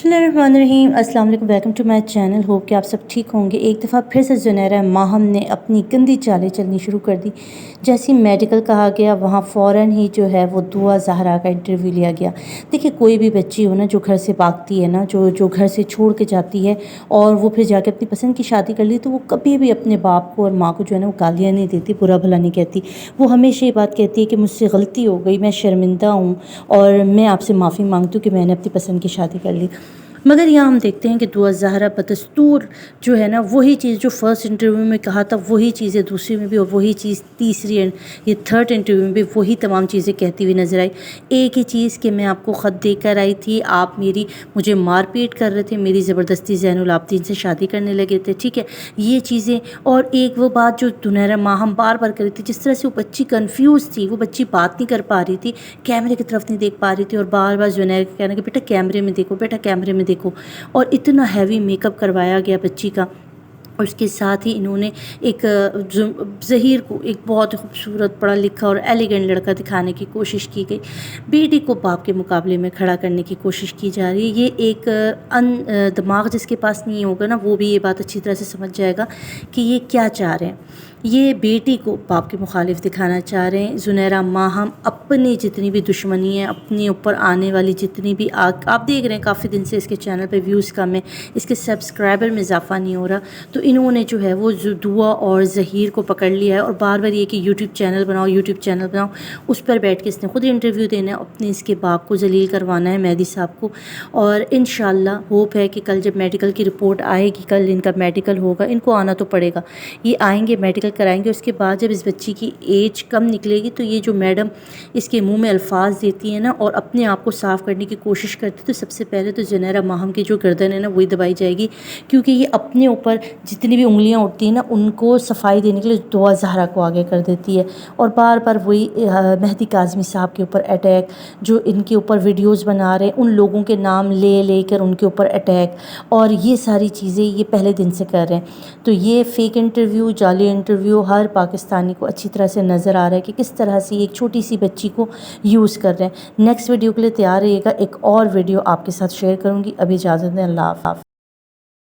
बिस्मिल्लाहिर्रहमानिर्रहीम। अस्सलाम वालेकुम, welcome to my channel. Hope कि आप सब ठीक होंगे। एक दफ़ा फिर से ज़ुनैरा माहम ने अपनी गंदी चालें चलनी शुरू कर दी। जैसे ही मेडिकल कहा गया वहाँ फ़ौरन ही जो है वो दुआ ज़हरा का इंटरव्यू लिया गया। देखिए, कोई भी बच्ची हो ना जो घर से भागती है ना, जो घर से छोड़ के जाती है और वो फिर जाके अपनी पसंद की शादी कर ली, तो वो कभी भी अपने बाप को और माँ को जो है ना वो गालियाँ नहीं देती, बुरा भला नहीं कहती। वो हमेशा ये बात कहती है कि मुझसे गलती हो गई, मैं शर्मिंदा हूँ और मैं आपसे माफ़ी मांगती हूँ कि मैंने अपनी पसंद की शादी कर ली। मगर यहाँ हम देखते हैं कि दुआ ज़हरा बदस्तूर जो है ना वही चीज़ जो फर्स्ट इंटरव्यू में कहा था वही चीज़ें दूसरी में भी, और वही चीज़ तीसरी एंड ये थर्ड इंटरव्यू में भी वही तमाम चीज़ें कहती हुई नज़र आई। एक ही चीज़ कि मैं आपको ख़त देकर आई थी, आप मुझे मारपीट कर रहे थे, मेरी ज़बरदस्ती ज़ैनुल आबदीन से शादी करने लगे थे, ठीक है, ये चीज़ें। और एक वो बात जो ज़ुनैरा माहम बार बार करी थी, जिस तरह से वो बच्ची कन्फ्यूज़ थी, वो बच्ची बात नहीं कर पा रही थी, कैमरे की तरफ नहीं देख पा रही थी, और बार बार ज़ुनैरा का कहना कि बेटा कैमरे में देखो, बेटा कैमरे में देखो। और इतना हैवी मेकअप करवाया गया बच्ची का। और उसके साथ ही इन्होंने एक ज़हीर को एक बहुत ही खूबसूरत पढ़ा लिखा और एलिगेंट लड़का दिखाने की कोशिश की गई। बेटी को बाप के मुकाबले में खड़ा करने की कोशिश की जा रही है। ये एक दिमाग जिसके पास नहीं होगा ना वो भी ये बात अच्छी तरह से समझ जाएगा कि ये क्या चाह रहे हैं। ये बेटी को बाप के मुखालिफ दिखाना चाह रहे हैं। ज़ुनैरा माहम अपनी जितनी भी दुश्मनी है, अपने ऊपर आने वाली जितनी भी आग, आप देख रहे हैं काफ़ी दिन से इसके चैनल पे व्यूज़ कम है, इसके सब्सक्राइबर में इजाफा नहीं हो रहा, तो इन्होंने जो है वो दुआ और ज़हीर को पकड़ लिया है और बार बार ये कि यूट्यूब चैनल बनाओ, यूट्यूब चैनल बनाओ, उस पर बैठ के इसने खुद इंटरव्यू देना है, अपने इसके बाप को जलील करवाना है, मेहदी साहब को। और इंशाल्लाह होप है कि कल जब मेडिकल की रिपोर्ट आएगी, कल इनका मेडिकल होगा, इनको आना तो पड़ेगा, ये आएंगे मेडिकल कराएंगे। उसके बाद जब इस बच्ची की एज कम निकलेगी तो ये जो मैडम इसके मुंह में अल्फाज देती है ना और अपने आप को साफ़ करने की कोशिश करती है, तो सबसे पहले तो ज़ुनैरा माहम की जो गर्दन है ना वही दबाई जाएगी, क्योंकि ये अपने ऊपर जितनी भी उंगलियां उठती हैं ना उनको सफाई देने के लिए दुआ ज़हरा को आगे कर देती है। और बार बार वही मेहदी काज़मी साहब के ऊपर अटैक, जो इनके ऊपर वीडियोस बना रहे हैं उन लोगों के नाम ले कर उनके ऊपर अटैक, और ये सारी चीज़ें ये पहले दिन से कर रहे हैं। तो ये फ़ेक इंटरव्यू, जाली इंटरव्यू हर पाकिस्तानी को अच्छी तरह से नज़र आ रहा है कि किस तरह से एक छोटी सी बच्ची को यूज़ कर रहे हैं। नेक्स्ट वीडियो के लिए तैयार रहिएगा, एक और वीडियो आपके साथ शेयर करूँगी। अभी इजाज़त दें, अल्लाह हाफ़िज़।